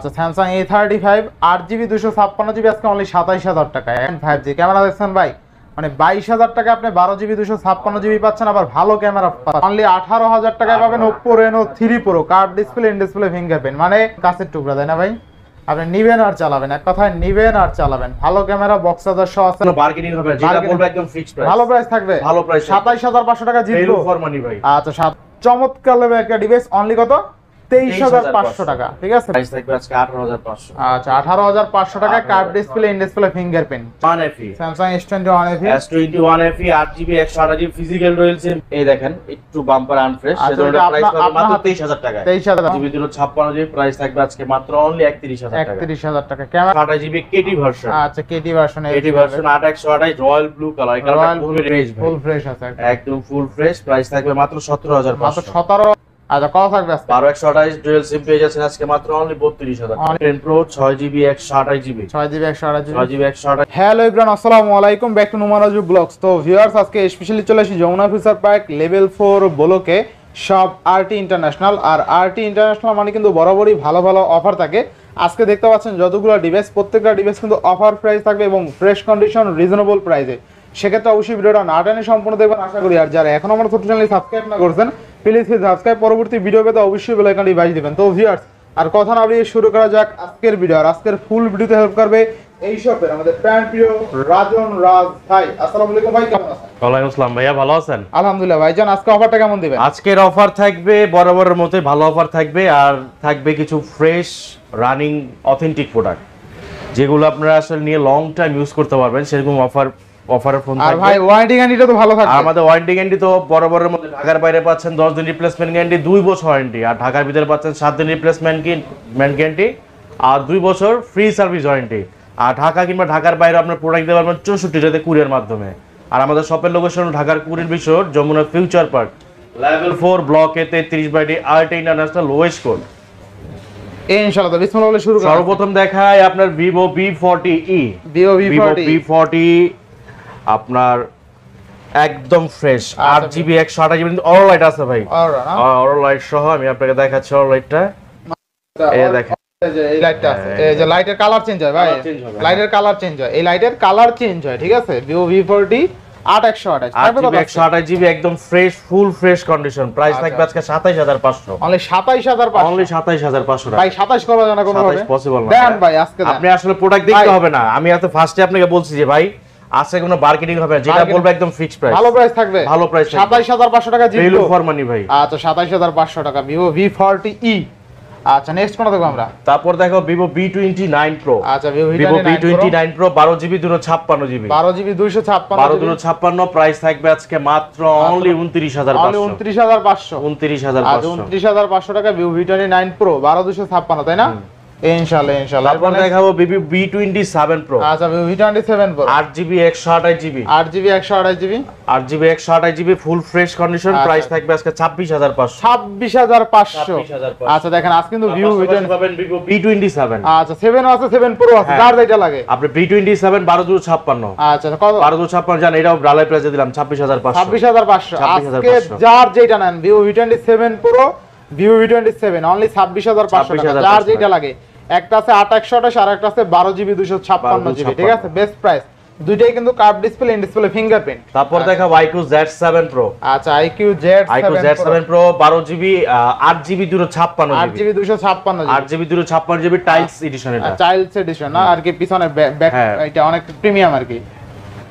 আচ্ছা Samsung A35 8GB 256GB আজকে only 27000 টাকায়। এন্ড 5G ক্যামেরা দেখছেন ভাই, মানে 22000 টাকায় আপনি 12GB 256GB পাচ্ছেন, আবার ভালো ক্যামেরা পাচ্ছেন অনলি 18000 টাকায় পাবেন Oppo Reno 3 Pro curve display in display fingerprint, মানে কাছের টুকরা তাই না ভাই? আপনি নিবেন আর চালাবেন, এক কথায় নিবেন আর চালাবেন। ভালো ক্যামেরা বক্স চার্জার সহ আছে, কোনো বার্গেনিং হবে, যেটা বলবো একদম ফিক্সড প্রাইস। ভালো প্রাইস থাকবে, ভালো প্রাইস 27500 টাকা জিতবো ফর মানি ভাই। আচ্ছা চমৎকার লেভেল একটা ডিভাইস অনলি কত 23500 টাকা, ঠিক আছে? প্রাইস থাকবে আজকে 18500। আচ্ছা 18500 টাকায় curve display in display fingerprint 1FE Samsung S21 FE S21FE 8GB 128GB physical রয়েল সিম। এই দেখেন একটু বাম্পার আনফ্রেশ, সেজন্য প্রাইস পাবে মাত্র 23000 টাকা। 23000 জিবি 256GB প্রাইস থাকবে আজকে মাত্র অনলি 31000 টাকা। 31000 টাকা ক্যামেরা 28GB KT ভার্সন। আচ্ছা KT version, KT version 8128 royal blue colour, এই কালারটা খুবই ফ্রেশ ভাই, ফুল ফ্রেশ আছে একদম ফুল ফ্রেশ। প্রাইস থাকবে মাত্র 17500। মাত্র 17। আচ্ছা কত থাকবে আজকে? 12128 ডুয়াল সিম পেয়ে যাচ্ছেন আজকে মাত্র অনলি 32000 টাকা। 10 Pro 6GB 128GB 6GB 128GB 6GB 128। Hello everyone, আসসালামু আলাইকুম, ব্যাক টু নুমারাজু ব্লগস। তো ভিউয়ার্স আজকে স্পেশালি চলে আসি যমুনা ফিউচার পার্ক লেভেল 4 ব্লকে সব আরটি ইন্টারন্যাশনাল। আর আরটি ইন্টারন্যাশনাল মানে কিন্তু বরাবরই ভালো ভালো অফার থাকে। আজকে দেখতে পাচ্ছেন যতগুলো ডিভাইস, প্রত্যেকটা ডিভাইস কিন্তু অফার প্রাইস থাকবে এবং ফ্রেশ কন্ডিশন রিজনেবল প্রাইসে। সেক্ষেত্রে অবশ্যই ভিডিওটা না টেনে সম্পূর্ণ দেখবেন আশা করি। আর যারা এখন আমার ছোট চ্যানেল সাবস্ক্রাইব না করছেন প্লিজ সাবস্ক্রাইব, পরবর্তী ভিডিও পেতে অবশ্যই বেল আইকনটি বাজিয়ে দিবেন। তো ভিউয়ার্স আর কথা না বলে শুরু করা যাক আজকের ভিডিও। আর আজকের ফুল ভিডিওতে হেল্প করবে এই শপের আমাদের প্যান প্রিয় রাজন রাজ ভাই। আসসালামু আলাইকুম ভাই, কেমন আছেন? ওয়ালাইকুম আসসালাম ভাইয়া, ভালো আছেন? আলহামদুলিল্লাহ ভাইজান। আজকে অফারটা কেমন দিবেন? আজকের অফার থাকবে বরাবরের মতো ভালো অফার থাকবে, আর থাকবে কিছু ফ্রেশ রানিং অথেন্টিক প্রোডাক্ট যেগুলো আপনারা আসলে নিয়ে লং টাইম ইউজ করতে পারবেন, সেরকম অফারের ফোন থাকবে। আর ভাই ওয়ারেন্টি গ্যারান্টিটা তো ভালো থাকবে। আমাদের ওয়ারেন্টি গ্যারান্টি তো বরাবরের মধ্যে ঢাকার বাইরে পাচ্ছেন 10 দিন রিপ্লেসমেন্ট গ্যারান্টি, 2 বছর ওয়ারেন্টি, আর ঢাকার ভিতরে পাচ্ছেন 7 দিন রিপ্লেসমেন্ট গ্যারান্টি আর 2 বছর ফ্রি সার্ভিস ওয়ারেন্টি। আর ঢাকা কিংবা ঢাকার বাইরে আপনার প্রোডাক্ট দিতে পারবেন 64টাতে কুরিয়ার মাধ্যমে। আর আমাদের শপের লোকেশন ঢাকার কুরির বিশর যমুনা ফিউচার পার্ক লেভেল 4 ব্লকে 33/D RT international West code. ইনশাআল্লাহ বিসমিল্লাহ বলে শুরু করি। সর্বপ্রথম দেখায় আপনার Vivo V40e। Vivo V40 আপনার একদম fresh 8GB 128GB all light আছে ভাই, অল লাইট সহ। আমি আপনাকে দেখাচ্ছি অল লাইটটা, এই দেখেন এই লাইটটা আছে, এই যে লাইটের কালার চেঞ্জ হয় ভাই, লাইটের কালার চেঞ্জ হয়, এই লাইটের কালার চেঞ্জ হয়, ঠিক আছে? Vivo V40 8128 8GB একদম fresh full fresh condition. Price থাকবে আজকে 27500, অনলি 27500, অনলি 27500 ভাই 27 করা যায় না কোনো ভাবে? 27 পসিবল না দেন ভাই আজকে দেন। আপনি আসলে প্রোডাক্ট দেখতে হবে না, আমি এত ফার্স্টে আপনাকে বলছি যে ভাই আজকে কোনো বার্গেনিং হবে না, যেটা বলবো একদম ফিক্সড প্রাইস, ভালো প্রাইস থাকবে, ভালো প্রাইস 27500 টাকা জিতবো, ভ্যালু ফর মানি ভাই। আচ্ছা 27500 টাকা Vivo V40e। আচ্ছা নেক্সট কোনটা দেখব আমরা? তারপর দেখো Vivo V29 Pro। আচ্ছা Vivo V29 Pro 12GB 256GB 12GB 256 price থাকবে আজকে মাত্র অনলি 29500। 29500 টাকা Vivo V29 Pro 12256, তাই না? ইনশাআল্লাহ। তারপর দেখাবো Vivo V27 Pro। আচ্ছা Vivo V27 Pro 8GB 128GB 8GB 128GB full fresh condition. Price থাকবে আজকে 26500। 26500। আচ্ছা দেখেন আজ কিন্তু Vivo Vivo V27। আচ্ছা 7 আছে 7 Pro আছে, যার যেটা লাগে। আপনি V27 12256। আচ্ছা কত? 12256 জান, এটাও ব্রালাই প্রাইসে দিলাম 26500। 26500 আজকে যার যেটা নেন Vivo V27 Pro Vivo V27 only 26500 টাকা, যার যেটা লাগে। একটা আছে 8128 আর একটা আছে 12GB 256GB, ঠিক আছে? বেস্ট প্রাইস, দুইটাই কিন্তু curve display in display fingerprint. তারপর দেখা iQOO Z7 Pro। আচ্ছা iQOO Z7 Pro 12GB 8GB 256GB 8GB 256GB টাইলস এডিশন, এটা টাইলস এডিশন না আর কি, পিছনে ব্যাক এটা অনেক প্রিমিয়াম আর কি।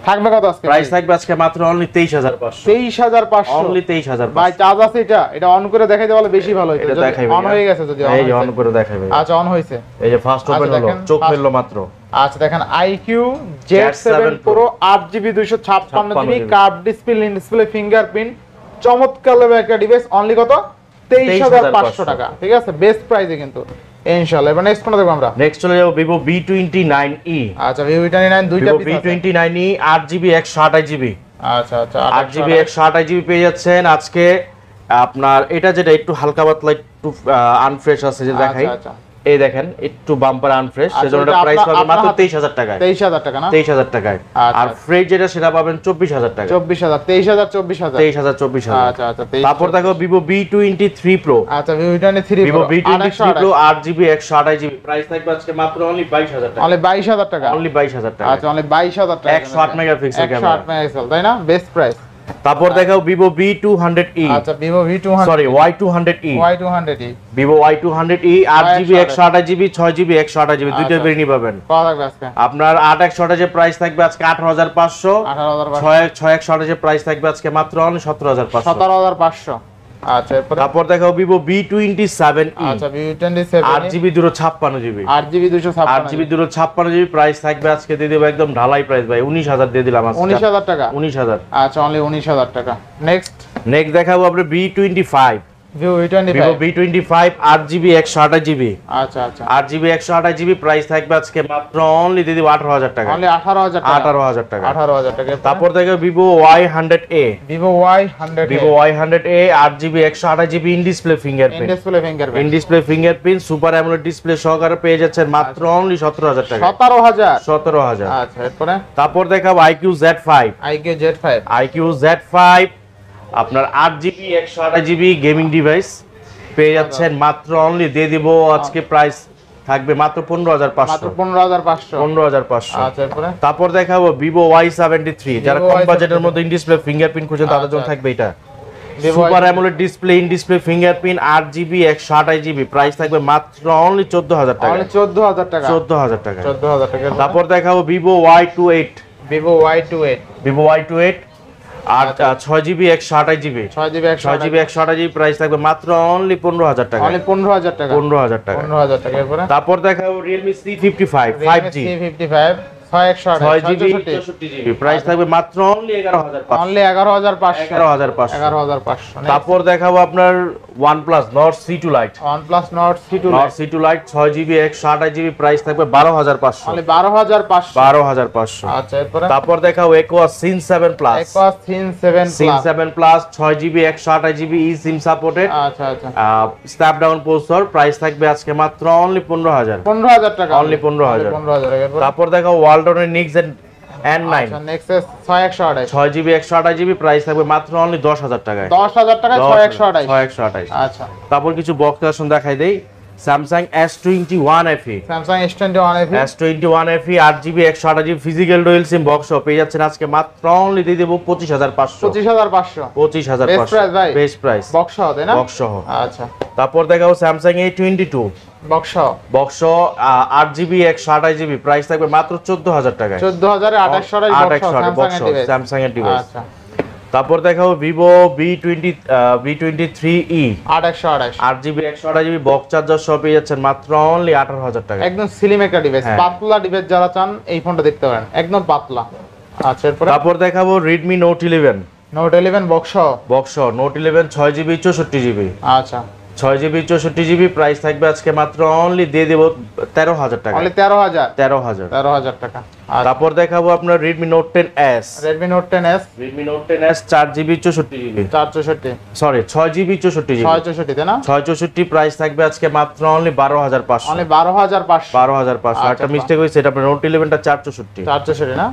থাকবে কত আজকে? প্রাইস থাকবে আজকে মাত্র অনলি 23500। 23500 অনলি 23500 ভাই। চার্জ আছে এটা অন করে দেখাইতে বলে বেশি ভালো হইতো, যদি অন হয়ে গেছে, যদি এই যে অন করে দেখাবে। আচ্ছা অন হইছে, এই যে ফার্স্ট ওপেন হলো, চোখ মেললো মাত্র। আচ্ছা দেখেন iQOO Z7 Pro 8GB 256GB curve display in display fingerprint, চমৎকার লেভেল একটা ডিভাইস, অনলি কত 23500 টাকা, ঠিক আছে? বেস্ট প্রাইসে কিন্তু ইনশাআল্লাহ। এবার নেক্সট কোনটা দেখব আমরা? নেক্সট চলে যাব Vivo V29e। আচ্ছা Vivo V29 দুইটা পিস আছে। V29e 8GB 128GB। আচ্ছা 8GB 128GB পেয়ে যাচ্ছেন আজকে। আপনার এটা যেটা একটু হালকা পাতলা একটু আনফ্রেশ আছে, যে দেখাই এই দেখেন একটু বাম্পার আনফ্রেশ, আচ্ছা, সেজন্য এটা এটা প্রাইস পাবেন মাত্র আপনার 23000 টাকায়। 23000 টাকা না? 23000 টাকায়। আচ্ছা। আর ফ্রেশ যেটা সেটা পাবেন 24000 টাকা। 24000, 23000, 24000। 23000। আচ্ছা আচ্ছা। 23,000। তারপর দেখো Vivo V23 Pro। আচ্ছা, Vivo V23 Vivo Pro, V23 Pro 8GB 128GB price থাকবে আজকে মাত্র অনলি 22000 টাকা। অনলি 22000 টাকা। অনলি 22000 টাকা। আচ্ছা, অনলি 22000 টাকা। 108 মেগাপিক্সেল ক্যামেরা। 108 মেগাপিক্সেল, তাই না? Best price. তারপর দেখাও Vivo V200e। আচ্ছা, Vivo V200, sorry Y200e। Y200e, Vivo Y200e 8GB 128GB 6GB 128GB দুইটা ভেরিয়েন্ট পাবেন। কত থাকবে আজকে? আপনার 8 128 এর প্রাইস থাকবে আজকে 18500। 18500। 6 128 এর প্রাইস থাকবে আজকে মাত্র অনলি 17500। 17500। আচ্ছা, এরপরে তারপর দেখাও Vivo V27e। আচ্ছা, Vivo27, 8GB 256GB। 8GB 256, 8GB 256GB price থাকবে আজকে দিয়ে দেব একদম ঢালাই প্রাইস ভাই, 19000 দিয়ে দিলাম আজকে। 19000 টাকা। 19000। আচ্ছা, অনলি 19000 টাকা। নেক্সট নেক্সট দেখাবো আমরা B25। Vivo V25। Vivo B25 8GB 128GB। আচ্ছা আচ্ছা। 8GB 128GB প্রাইস থাকবে আজকে মাত্র অনলি দিয়ে দেব 18000 টাকা। অনলি 18000 টাকা। 18000 টাকা। 18000 টাকা। তারপর দেখো Vivo Y100a। Vivo Y100, Vivo Y100a 8GB 128GB in display fingerprint. Display fingerprint. In display fingerprint super AMOLED display সহকারে পেয়ে যাচ্ছেন মাত্র অনলি 17000 টাকা। 17000। 17000। আচ্ছা, এরপরে তারপর দেখাবো IQ Z5। IQ Z5। IQ Z5 আপনার 8GB 128GB গেমিং ডিভাইস পেয়ে যাচ্ছেন মাত্র অনলি দিয়ে দিব আজকে প্রাইস থাকবে মাত্র 15500। মাত্র 15500। 15500। আচ্ছা, এরপরে তারপর দেখাবো Vivo Y73 যারা Vivo কম Y73 বাজেটের মধ্যে ইন ডিসপ্লে ফিঙ্গারপ্রিন্ট খুঁজছেন তাদের জন্য আচ্ছা। থাকবে এটা। Vivo super AMOLED display in display fingerprint 8GB 128GB price থাকবে মাত্র অনলি 14000 টাকা। অনলি 14000 টাকা। 14000 টাকা। 14000 টাকা। তারপর দেখাবো Vivo Y28। Vivo Y28। Vivo Y28 আর 6GB 128GB 6GB 6GB 128GB price থাকবে মাত্র অনলি 15000 টাকা। অনলি 15000 টাকা। 15000 টাকা। 15000 টাকা। এরপরে তারপর দেখাবো Realme C55 5G 55 6GB 6GB price থাকবে মাত্র অনলি 11500। অনলি 11500। 11500। 11500। তারপর দেখাবো আপনার OnePlus Nord C2 Lite। OnePlus Nord C2 Nord C2 Lite 6GB 128GB price থাকবে 12500। অনলি 12500। 12500। আচ্ছা, এরপরে তারপর দেখাবো Aquos Sin 7 Plus। Aquos Sin 7 Sin Plus। 7 Plus 6GB 128GB eSIM supported আচ্ছা আচ্ছা। স্ন্যাপড্রাগন প্রসেসর প্রাইস থাকবে আজকে মাত্র অনলি 15000। 15000 টাকা। Only 15000। 15000 টাকা। এরপরে তারপর দেখাবো Waldron Nix N9 আচ্ছা, Nexus 6128। 6GB 128GB প্রাইস থাকবে মাত্র অনলি 10000 টাকায়। 10000 টাকা 6128। 6128। আচ্ছা, তারপর কিছু বক্স কালেকশন দেখাই দেই। Samsung S21 FE। Samsung S21 FE। S21 FE 8GB 128GB physical dual sim box পেয়ে যাচ্ছেন আজকে মাত্র অনলি দিয়ে দেব 25500। 25500। 25500 Best price ভাই। বেস্ট প্রাইস বক্স সহ, তাই না? বক্স সহ। আচ্ছা, তারপর দেখাবো Samsung A22 বক্স সহ। বক্স 8GB 128GB প্রাইস থাকবে মাত্র 14000 টাকায়। 14828 বক্স সহ বক্স স্যামসাং এর ডিভাইস। আচ্ছা, তারপর দেখাবো Vivo V23e 8128। 8GB 128GB box charger সহ পেয়ে যাচ্ছেন মাত্র অনলি 18000 টাকা। একদম স্লিম একটা ডিভাইস, হ্যাঁ। পাতলা ডিভাইস যারা চান এই ফোনটা দেখতে পারেন, একদম পাতলা। আচ্ছা, এরপরে তারপর দেখাবো Redmi Note 11 Note 11 বক্স সহ। Box Note 11 6GB 64GB। আচ্ছা, 6GB 64GB প্রাইস থাকবে আজকে মাত্র অনলি দিয়ে দেব 13000 টাকা। অনলি 13000। 13000 টাকা। তারপর দেখাবো আপনার Redmi Note 10s। Redmi Note 10s। Redmi Note 10s 4GB 64GB 464। Sorry 6GB 64GB 664, তাই না? 664 প্রাইস থাকবে আজকে মাত্র অনলি 12500। অনলি 12500। 12500। একটা মিস্টেক হয়েছে, এটা আপনার Note 11টা 464। 464 না?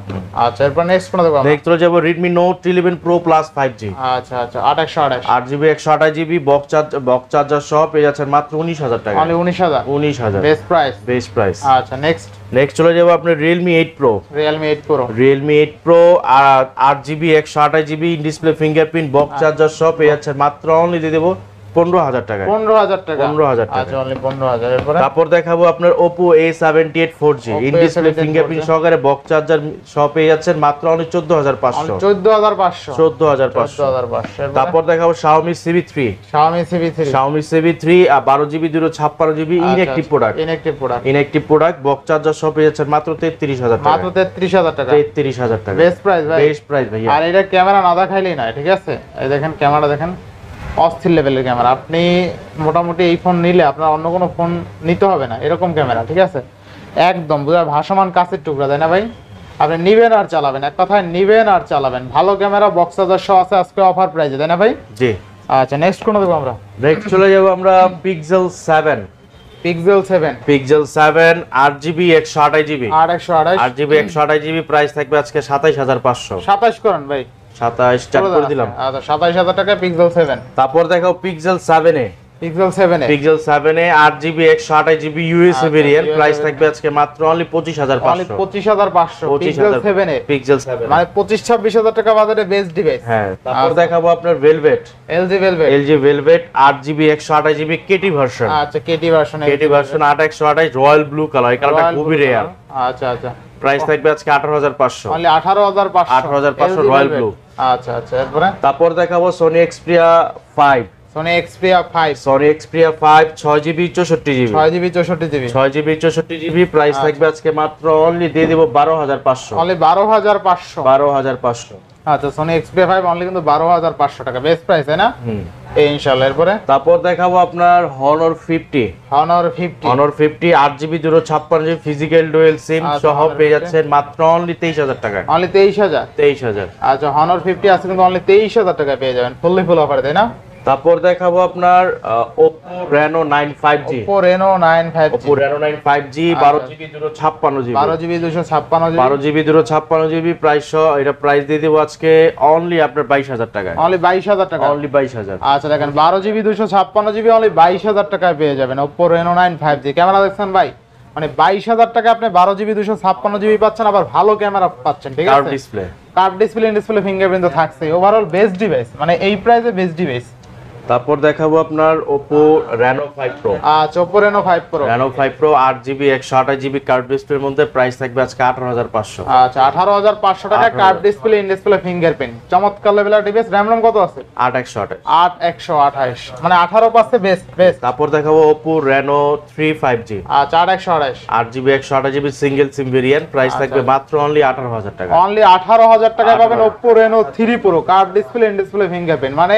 আচ্ছা, এরপর নেক্সট কোন দেখব আমরা? নেক্সট চলে যাব Redmi Note 11 Pro Plus 5G। আচ্ছা আচ্ছা, 8128। 8GB 128GB বক্স চার্জার সহ পেয়ে যাচ্ছেন মাত্র 19000 টাকা। Only 19000। 19000 best price. Best price. আচ্ছা, নেক্সট নেক্সট চলে যাব আপনার Realme 8 Pro। Realme 8 Pro। Realme 8 Pro আর 8GB 128GB in display fingerprint box charger সহ পেয়ে যাচ্ছেন মাত্র অনলি দিয়ে দেব 15000 টাকা। 15000 টাকা। 15000 টাকা। আচ্ছা, অনলি 15000। এরপরে তারপর দেখাবো আপনার Oppo A78 4G Oppo in display A78 fingerprint 4G সহকারে বক্স চার্জার সহ পেয়ে যাচ্ছেন মাত্র অনলি 14500। 14500। 14500। 14500। তারপর দেখাবো Xiaomi CB3। Xiaomi CB3। Xiaomi CB3 আর 12GB 256GB inactive product. Inactive product. Inactive product box charger সহ পেয়ে যাচ্ছেন মাত্র 33000 টাকা। মাত্র 33000 টাকা। 33000 টাকা। বেস্ট প্রাইস ভাই। বেস্ট প্রাইস ভাইয়া। আর এটা ক্যামেরা না দেখাইলেই না, ঠিক আছে? এই দেখেন ক্যামেরা, দেখেন অস্থির লেভেলের ক্যামেরা। আপনি মোটামুটি এই ফোন নিলে আপনার অন্য কোনো ফোন নিতে হবে না, এরকম ক্যামেরা, ঠিক আছে? একদম বুঝা ভাসমান কাছের টুকরা, তাই না ভাই? আপনি নিবেন আর চালাবেন, এক কথায় নিবেন আর চালাবেন। ভালো ক্যামেরা, বক্স চার্জার সহ আছে আজকে অফার প্রাইসে, তাই না ভাই? জি। আচ্ছা, নেক্সট কোন দেখব আমরা? নেক্সট চলে যাব আমরা Pixel 7। Pixel 7 pixel 7 8GB 128GB 8GB 128GB price থাকবে আজকে 27500। 27 করেন ভাই, 27 স্টার্ট করে দিলাম। আচ্ছা 27000 টাকা পিক্সেল 7। তারপর দেখাও pixel 7A। Pixel 7A pixel 7A 8GB 128GB USA variant, price থাকবে আজকে মাত্র only 25500। Only 25500 pixel 7A। Pixel 7 মানে 25-26000 টাকা বাজারে বেস্ট ডিভাইস। হ্যাঁ, তারপর দেখাবো আপনার velvet. LG velvet 8GB 128GB KT version. আচ্ছা KT version 8128 royal blue colour, এই কালারটা খুবই রেয়ার। আচ্ছা আচ্ছা, প্রাইস থাকবে আজকে 18500। Only 18500 royal blue. আচ্ছা আচ্ছা, এরপরে তারপর দেখাবো Sony Xperia 5। Sony Xperia 5 6GB 64GB 6GB 64GB price থাকবে আজকে মাত্র অনলি দিয়ে দেব 12500। অনলি 12500। 12500। আচ্ছা সনি এক্সপিরিয়া 5 অনলি কিন্তু 12500 টাকা, বেস্ট প্রাইস তাই না? এই ইনশাআল্লাহ। এরপরে তারপর দেখাবো আপনার Honor 50। Honor 50 8GB 256GB physical dual sim সহ পেয়ে যাচ্ছেন মাত্র অনলি 23000 টাকায়। অনলি 23000। আচ্ছা Honor 50 আছে কিন্তু অনলি 23000 টাকায় পেয়ে যাবেন, ফুল অফার তাই না? তারপর দেখাবো আপনার Oppo Reno 9 5G। Oppo Reno 9 5G 12GB 256GB 12GB 256GB price সহ এটা প্রাইস দিয়ে দেব আজকে অনলি আপনার 22000 টাকায়। অনলি 22000 টাকা। অনলি 22000। আচ্ছা দেখেন 12GB 256GB অনলি 22000 টাকায় পেয়ে যাবেন Oppo Reno 9 5G। ক্যামেরা দেখছেন ভাই, মানে 22000 টাকা আপনি 12GB 256GB পাচ্ছেন, আবার ভালো ক্যামেরা পাচ্ছেন। ঠিক আছে, কার্ভ ডিসপ্লে ডিসপ্লে ফিঙ্গারপ্রিন্ট তো থাকছেই। ওভারঅল বেস্ট ডিভাইস, মানে এই প্রাইসে বেস্ট ডিভাইস। তারপর দেখাবো আপনার Oppo Reno 5 Pro। আচ্ছা Oppo Reno 5 Pro 8GB 128GB curve ডিসপ্লের মধ্যে প্রাইস থাকবে আজকে 18500। আচ্ছা 18500 টাকা curve display in display fingerprint, চমৎকার লেভেলের ডিভাইস। RAM ROM কত আছে? 8128, মানে 18 পাচ্ছে বেস্ট। তারপর দেখাবো Oppo Reno 3 5G। আচ্ছা 8128 8GB 128GB সিঙ্গেল সিম ভেরিয়েন্ট, প্রাইস থাকবে মাত্র অনলি 18000 টাকা। অনলি 18000 টাকায় পাবেন Oppo Reno 3 Pro curve display in display fingerprint. মানে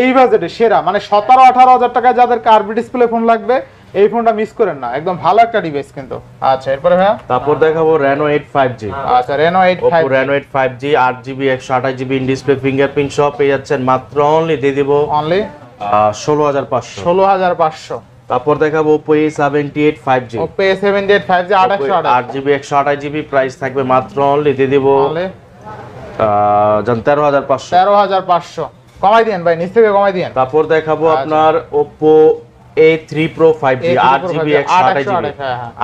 এই বাজেটে সেরা, মানে 17-18 টাকা যাদের কার্ভ ডিসপ্লে ফোন লাগবে এই ফোনটা মিস করেন না, একদম ভালো একটা ডিভাইস কিন্তু। আচ্ছা এরপরে ভাইয়া তারপর দেখাবো Reno 8 5G। আচ্ছা Reno 8 Oppo Reno 8 5G 8GB 128GB in display fingerprint সহ পেয়ে যাচ্ছেন মাত্র অনলি দিয়ে দেব অনলি 16500। তারপর দেখাবো Oppo A78 5G। Oppo A78 5G 8GB 128GB price থাকবে মাত্র অনলি দিয়ে দেব 13500। কমাই দেন ভাই, নিচ থেকে কমাই দেন। তারপর দেখাবো আপনার Oppo A3 Pro 5G 8GB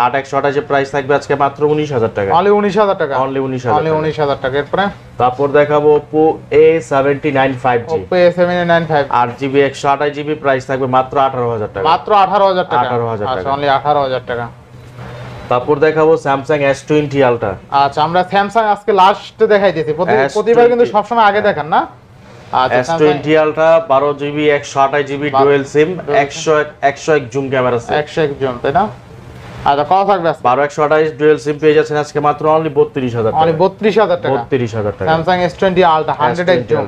128GB price থাকবে আজকে মাত্র 19000 টাকা। অনলি 19000 টাকা। অনলি 19000 টাকা। এরপরে তারপর দেখাবো Oppo A79 5G। Oppo A79 5G 8GB 128GB price থাকবে মাত্র 18000 টাকা। মাত্র 18000 টাকা। 18000 টাকা। আচ্ছা অনলি 18000 টাকা। তারপর দেখাবো Samsung S20 Ultra। আচ্ছা আমরা Samsung আজকে লাস্ট দেখাইতেছি, প্রতিবার কিন্তু সবসময় আগে দেখান না। আচ্ছা S20 Ultra 12GB 128GB dual SIM 101 zoom camera আছে। 101 জুম তাই না? আচ্ছা কত থাকবে আজকে? 12 128 ডুয়াল সিম পেয়ে যাচ্ছেন আজকে মাত্র অনলি 32000 টাকা। অনলি 32000 টাকা। 32000 টাকা Samsung S20 Ultra 100 জুম।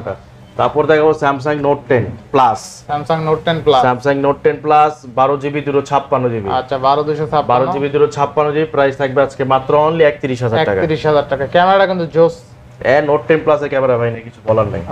তারপর দেখাবো Samsung Note 10 Plus। Samsung Note 10 Plus 12GB 256GB। আচ্ছা 12GB 256GB প্রাইস থাকবে আজকে মাত্র অনলি 31000 টাকা। 31000 টাকা। ক্যামেরাটা কিন্তু জোস। Note 10 Plus এর ক্যামেরা ভাই, না কিছু বলার নাই।